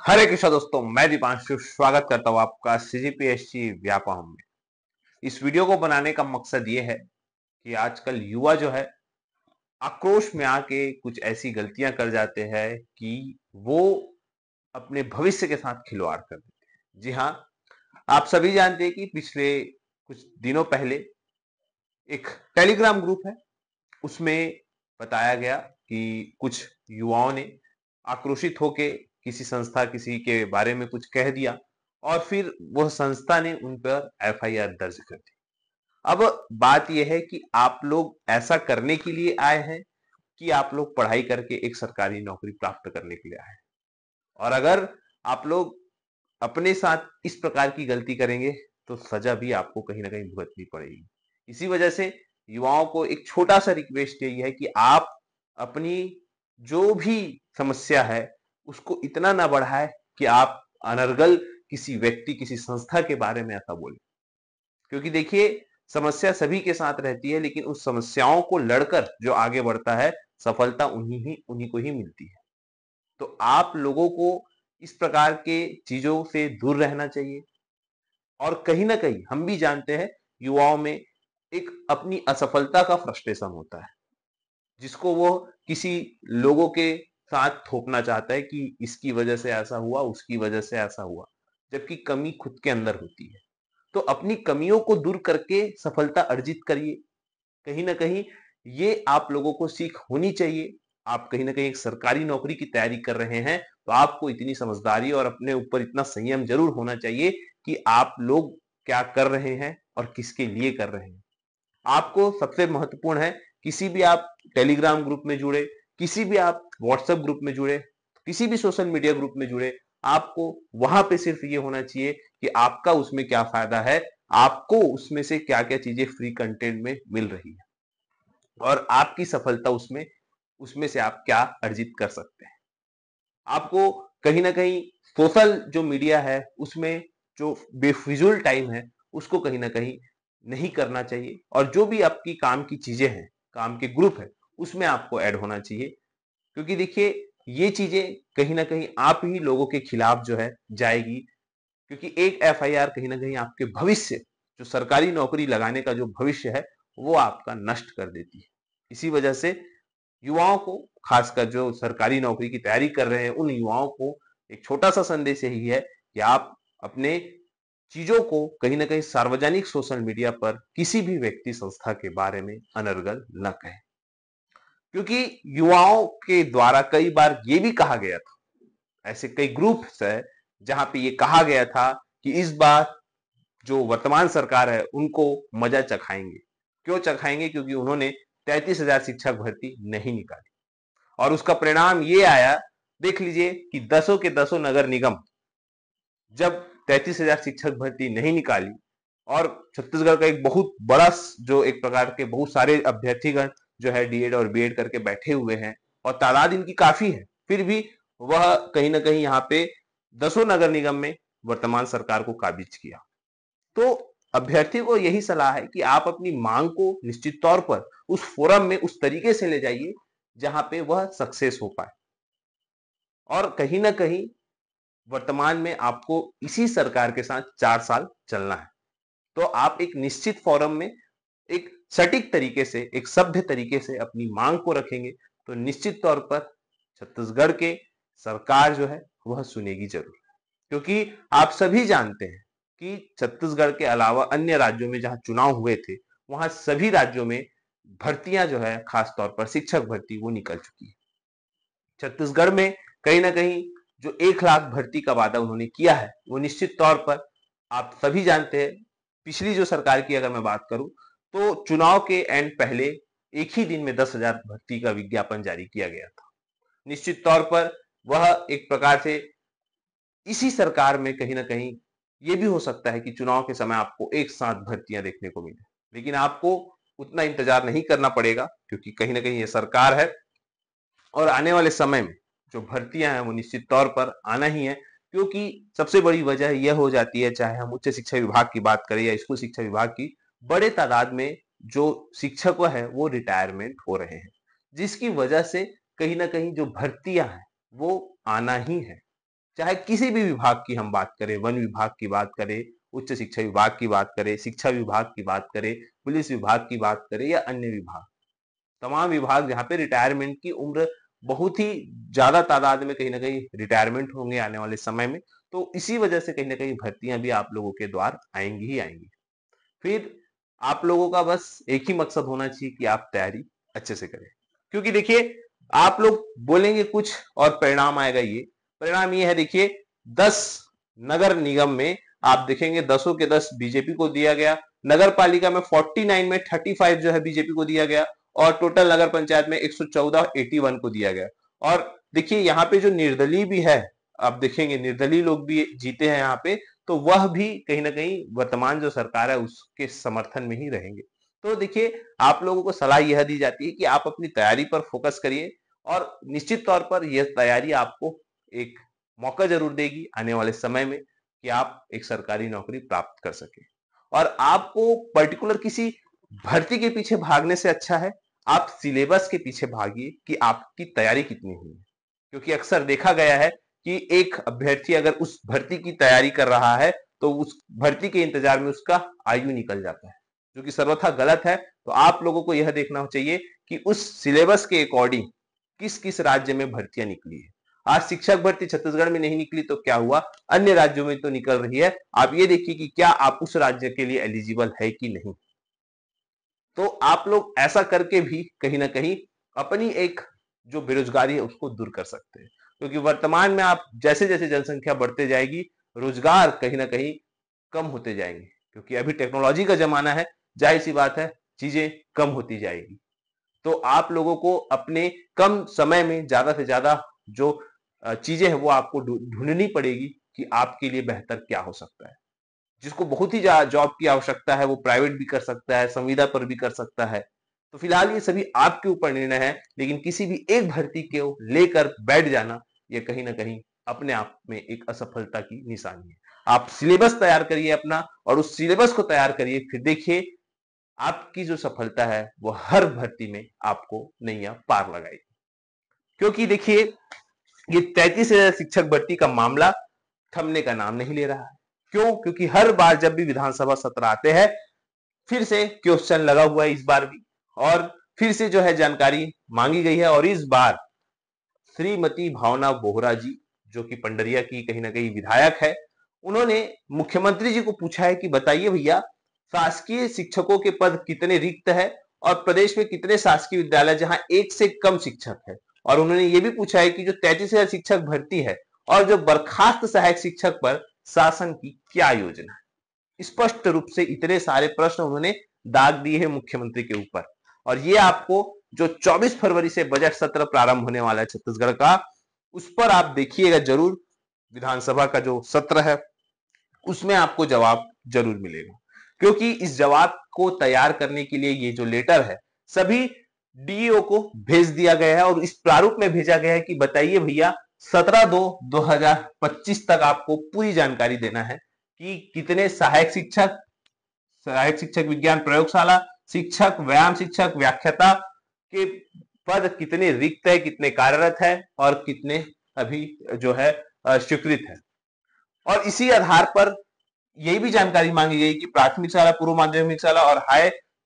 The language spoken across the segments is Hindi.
हरे कृष्णा दोस्तों, मैं दीपांशु स्वागत करता हूं आपका सीजीपीएससी व्यापम में। इस वीडियो को बनाने का मकसद ये है कि आजकल युवा जो है आक्रोश में आके कुछ ऐसी गलतियां कर जाते हैं कि वो अपने भविष्य के साथ खिलवाड़ कर देते हैं। जी हाँ, आप सभी जानते हैं कि पिछले कुछ दिनों पहले एक टेलीग्राम ग्रुप है, उसमें बताया गया कि कुछ युवाओं ने आक्रोशित होके किसी संस्था किसी के बारे में कुछ कह दिया और फिर वह संस्था ने उन पर एफआईआर दर्ज कर दी। अब बात यह है कि आप लोग ऐसा करने के लिए आए हैं कि आप लोग पढ़ाई करके एक सरकारी नौकरी प्राप्त करने के लिए आए हैं। और अगर आप लोग अपने साथ इस प्रकार की गलती करेंगे तो सजा भी आपको कहीं ना कहीं भुगतनी पड़ेगी। इसी वजह से युवाओं को एक छोटा सा रिक्वेस्ट यही है कि आप अपनी जो भी समस्या है उसको इतना ना बढ़ाए कि आप अनर्गल किसी व्यक्ति किसी संस्था के बारे में ऐसा बोले। क्योंकि देखिए, समस्या सभी के साथ रहती है, लेकिन उस समस्याओं को लड़कर जो आगे बढ़ता है सफलता उन्हीं को ही मिलती है। तो आप लोगों को इस प्रकार के चीजों से दूर रहना चाहिए। और कहीं ना कहीं हम भी जानते हैं युवाओं में एक अपनी असफलता का फ्रस्ट्रेशन होता है, जिसको वो किसी लोगों के साथ थोपना चाहता है कि इसकी वजह से ऐसा हुआ, उसकी वजह से ऐसा हुआ, जबकि कमी खुद के अंदर होती है। तो अपनी कमियों को दूर करके सफलता अर्जित करिए। कहीं ना कहीं ये आप लोगों को सीख होनी चाहिए। आप कहीं ना कहीं एक सरकारी नौकरी की तैयारी कर रहे हैं तो आपको इतनी समझदारी और अपने ऊपर इतना संयम जरूर होना चाहिए कि आप लोग क्या कर रहे हैं और किसके लिए कर रहे हैं। आपको सबसे महत्वपूर्ण है, किसी भी आप टेलीग्राम ग्रुप में जुड़े, किसी भी आप व्हाट्सएप ग्रुप में जुड़े, किसी भी सोशल मीडिया ग्रुप में जुड़े, आपको वहां पे सिर्फ ये होना चाहिए कि आपका उसमें क्या फायदा है, आपको उसमें से क्या क्या चीजें फ्री कंटेंट में मिल रही है और आपकी सफलता उसमें उसमें से आप क्या अर्जित कर सकते हैं। आपको कहीं ना कहीं सोशल जो मीडिया है उसमें जो बेफिजुल टाइम है उसको कहीं ना कहीं नहीं करना चाहिए। और जो भी आपकी काम की चीजें हैं, काम के ग्रुप है, उसमें आपको ऐड होना चाहिए। क्योंकि देखिए, ये चीजें कहीं ना कहीं आप ही लोगों के खिलाफ जो है जाएगी। क्योंकि एक एफआईआर कहीं ना कहीं आपके भविष्य, जो सरकारी नौकरी लगाने का जो भविष्य है, वो आपका नष्ट कर देती है। इसी वजह से युवाओं को, खासकर जो सरकारी नौकरी की तैयारी कर रहे हैं, उन युवाओं को एक छोटा सा संदेश यही है कि आप अपने चीजों को कहीं ना कहीं सार्वजनिक सोशल मीडिया पर किसी भी व्यक्ति संस्था के बारे में अनर्गल न कहें। क्योंकि युवाओं के द्वारा कई बार ये भी कहा गया था, ऐसे कई ग्रुप्स है जहां पे ये कहा गया था कि इस बार जो वर्तमान सरकार है उनको मजा चखाएंगे। क्यों चखाएंगे? क्योंकि उन्होंने 33,000 शिक्षक भर्ती नहीं निकाली और उसका परिणाम ये आया। देख लीजिए कि दसों के दसों नगर निगम जब 33,000 शिक्षक भर्ती नहीं निकाली और छत्तीसगढ़ का एक बहुत बड़ा जो एक प्रकार के बहुत सारे अभ्यर्थीगण जो है डीएड और बीएड करके बैठे हुए हैं और तादाद इनकी काफी है, फिर भी वह कहीं ना कहीं यहाँ पे दसों नगर निगम में वर्तमान सरकार को काबिज किया। तो अभ्यर्थी को यही सलाह है कि आप अपनी मांग को निश्चित तौर पर उस फोरम में उस तरीके से ले जाइए जहां पे वह सक्सेस हो पाए। और कहीं ना कहीं वर्तमान में आपको इसी सरकार के साथ 4 साल चलना है। तो आप एक निश्चित फोरम में एक सटीक तरीके से, एक सभ्य तरीके से अपनी मांग को रखेंगे तो निश्चित तौर पर छत्तीसगढ़ के सरकार जो है वह सुनेगी जरूर। क्योंकि आप सभी जानते हैं कि छत्तीसगढ़ के अलावा अन्य राज्यों में जहां चुनाव हुए थे, वहां सभी राज्यों में भर्तियां जो है, खासतौर पर शिक्षक भर्ती, वो निकल चुकी है। छत्तीसगढ़ में कहीं ना कहीं जो 1 लाख भर्ती का वादा उन्होंने किया है, वो निश्चित तौर पर आप सभी जानते हैं। पिछली जो सरकार की अगर मैं बात करूं तो चुनाव के एंड पहले एक ही दिन में 10,000 भर्ती का विज्ञापन जारी किया गया था। निश्चित तौर पर वह एक प्रकार से इसी सरकार में कहीं ना कहीं ये भी हो सकता है कि चुनाव के समय आपको एक साथ भर्तियां देखने को मिले, लेकिन आपको उतना इंतजार नहीं करना पड़ेगा क्योंकि कहीं ना कहीं ये सरकार है और आने वाले समय में जो भर्तियां हैं वो निश्चित तौर पर आना ही है। क्योंकि सबसे बड़ी वजह यह हो जाती है, चाहे हम उच्च शिक्षा विभाग की बात करें या स्कूल शिक्षा विभाग की, बड़े तादाद में जो शिक्षक है वो रिटायरमेंट हो रहे हैं, जिसकी वजह से कहीं ना कहीं जो भर्तियां हैं वो आना ही है। चाहे किसी भी विभाग की हम बात करें, वन विभाग की बात करें, उच्च शिक्षा विभाग की बात करें, शिक्षा विभाग की बात करें, पुलिस विभाग की बात करें या अन्य विभाग, तमाम विभाग जहाँ पे रिटायरमेंट की उम्र बहुत ही ज्यादा तादाद में कहीं ना कहीं रिटायरमेंट होंगे आने वाले समय में, तो इसी वजह से कहीं ना कहीं भर्तियां भी आप लोगों के द्वार आएंगी ही आएंगी। फिर आप लोगों का बस एक ही मकसद होना चाहिए कि आप तैयारी अच्छे से करें, क्योंकि देखिए आप लोग बोलेंगे कुछ और परिणाम आएगा ये। परिणाम ये है, देखिए 10 नगर निगम में आप देखेंगे 10 के 10 बीजेपी को दिया गया, नगर पालिका में 49 में 35 जो है बीजेपी को दिया गया, और टोटल नगर पंचायत में 114 81 को दिया गया। और देखिए यहाँ पे जो निर्दलीय भी है, आप देखेंगे निर्दलीय लोग भी जीते हैं यहाँ पे, तो वह भी कहीं ना कहीं वर्तमान जो सरकार है उसके समर्थन में ही रहेंगे। तो देखिए आप लोगों को सलाह यह दी जाती है कि आप अपनी तैयारी पर फोकस करिए, और निश्चित तौर पर यह तैयारी आपको एक मौका जरूर देगी आने वाले समय में कि आप एक सरकारी नौकरी प्राप्त कर सके। और आपको पर्टिकुलर किसी भर्ती के पीछे भागने से अच्छा है आप सिलेबस के पीछे भागिए कि आपकी तैयारी कितनी हुई है, क्योंकि अक्सर देखा गया है कि एक अभ्यर्थी अगर उस भर्ती की तैयारी कर रहा है तो उस भर्ती के इंतजार में उसका आयु निकल जाता है, जो कि सर्वथा गलत है। तो आप लोगों को यह देखना चाहिए कि उस सिलेबस के अकॉर्डिंग किस किस राज्य में भर्तियां निकली है। आज शिक्षक भर्ती छत्तीसगढ़ में नहीं निकली तो क्या हुआ, अन्य राज्यों में तो निकल रही है। आप ये देखिए कि क्या आप उस राज्य के लिए एलिजिबल है कि नहीं। तो आप लोग ऐसा करके भी कहीं ना कहीं अपनी एक जो बेरोजगारी है उसको दूर कर सकते हैं, क्योंकि वर्तमान में आप जैसे जैसे जनसंख्या बढ़ते जाएगी रोजगार कहीं ना कहीं कम होते जाएंगे, क्योंकि अभी टेक्नोलॉजी का जमाना है, जाहिर सी बात है चीजें कम होती जाएगी। तो आप लोगों को अपने कम समय में ज्यादा से ज्यादा जो चीजें हैं वो आपको ढूंढनी पड़ेगी कि आपके लिए बेहतर क्या हो सकता है। जिसको बहुत ही जॉब की आवश्यकता है वो प्राइवेट भी कर सकता है, संविदा पर भी कर सकता है। तो फिलहाल ये सभी आपके ऊपर निर्णय है, लेकिन किसी भी एक भर्ती को लेकर बैठ जाना ये कहीं ना कहीं अपने आप में एक असफलता की निशानी है। आप सिलेबस तैयार करिए अपना, और उस सिलेबस को तैयार करिए, फिर देखिए आपकी जो सफलता है वो हर भर्ती में आपको नैया पार लगाएगी। क्योंकि देखिए ये 33,000 शिक्षक भर्ती का मामला थमने का नाम नहीं ले रहा है। क्यों? क्योंकि हर बार जब भी विधानसभा सत्र आते हैं फिर से क्वेश्चन लगा हुआ है इस बार भी, और फिर से जो है जानकारी मांगी गई है। और इस बार श्रीमती भावना बोहरा जी जो कि पंडरिया की कहीं ना कहीं विधायक है, उन्होंने मुख्यमंत्री जी को पूछा है कि बताइए भैया शासकीय शिक्षकों के पद कितने रिक्त है और प्रदेश में कितने शासकीय विद्यालय जहां एक से कम शिक्षक है। और उन्होंने ये भी पूछा है कि जो 33,000 शिक्षक भर्ती है और जो बर्खास्त सहायक शिक्षक पर शासन की क्या योजना है। स्पष्ट रूप से इतने सारे प्रश्न उन्होंने दाग दिए हैं मुख्यमंत्री के ऊपर। और ये आपको जो 24 फरवरी से बजट सत्र प्रारंभ होने वाला है छत्तीसगढ़ का, उस पर आप देखिएगा जरूर, विधानसभा का जो सत्र है उसमें आपको जवाब जरूर मिलेगा। क्योंकि इस जवाब को तैयार करने के लिए ये जो लेटर है सभी डीईओ को भेज दिया गया है, और इस प्रारूप में भेजा गया है कि बताइए भैया 17/2/2025 तक आपको पूरी जानकारी देना है कि कितने सहायक शिक्षक विज्ञान प्रयोगशाला शिक्षक, व्यायाम शिक्षक, व्याख्याता के पद कितने रिक्त है, कितने कार्यरत है और कितने अभी जो है स्वीकृत है। और इसी आधार पर यही भी जानकारी मांगी गई कि प्राथमिक शाला, पूर्व माध्यमिक शाला और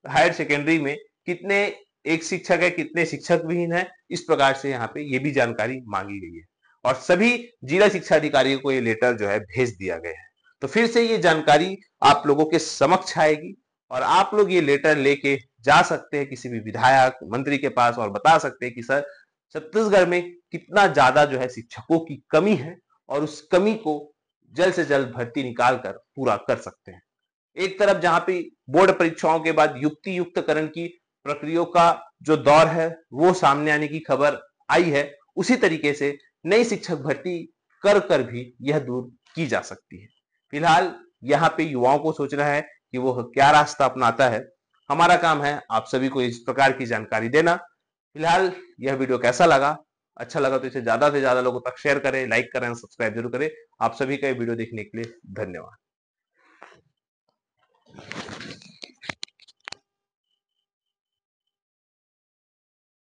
हायर सेकेंडरी में कितने एक शिक्षक है, कितने शिक्षक विहीन है। इस प्रकार से यहाँ पे ये भी जानकारी मांगी गई है, और सभी जिला शिक्षा अधिकारियों को ये लेटर जो है भेज दिया गया है। तो फिर से ये जानकारी आप लोगों के समक्ष आएगी, और आप लोग ये लेटर लेके जा सकते हैं किसी भी विधायक, मंत्री के पास और बता सकते हैं कि सर छत्तीसगढ़ में कितना ज्यादा जो है शिक्षकों की कमी है, और उस कमी को जल्द से जल्द भर्ती निकाल कर पूरा कर सकते हैं। एक तरफ जहां पे बोर्ड परीक्षाओं के बाद युक्ति युक्तकरण की प्रक्रियाओं का जो दौर है वो सामने आने की खबर आई है, उसी तरीके से नई शिक्षक भर्ती कर कर भी यह दूर की जा सकती है। फिलहाल यहाँ पे युवाओं को सोचना है कि वो क्या रास्ता अपनाता है। हमारा काम है आप सभी को इस प्रकार की जानकारी देना। फिलहाल यह वीडियो कैसा लगा, अच्छा लगा तो इसे ज्यादा से ज्यादा लोगों तक शेयर करें, लाइक करें, सब्सक्राइब जरूर करें। आप सभी का ये वीडियो देखने के लिए धन्यवाद।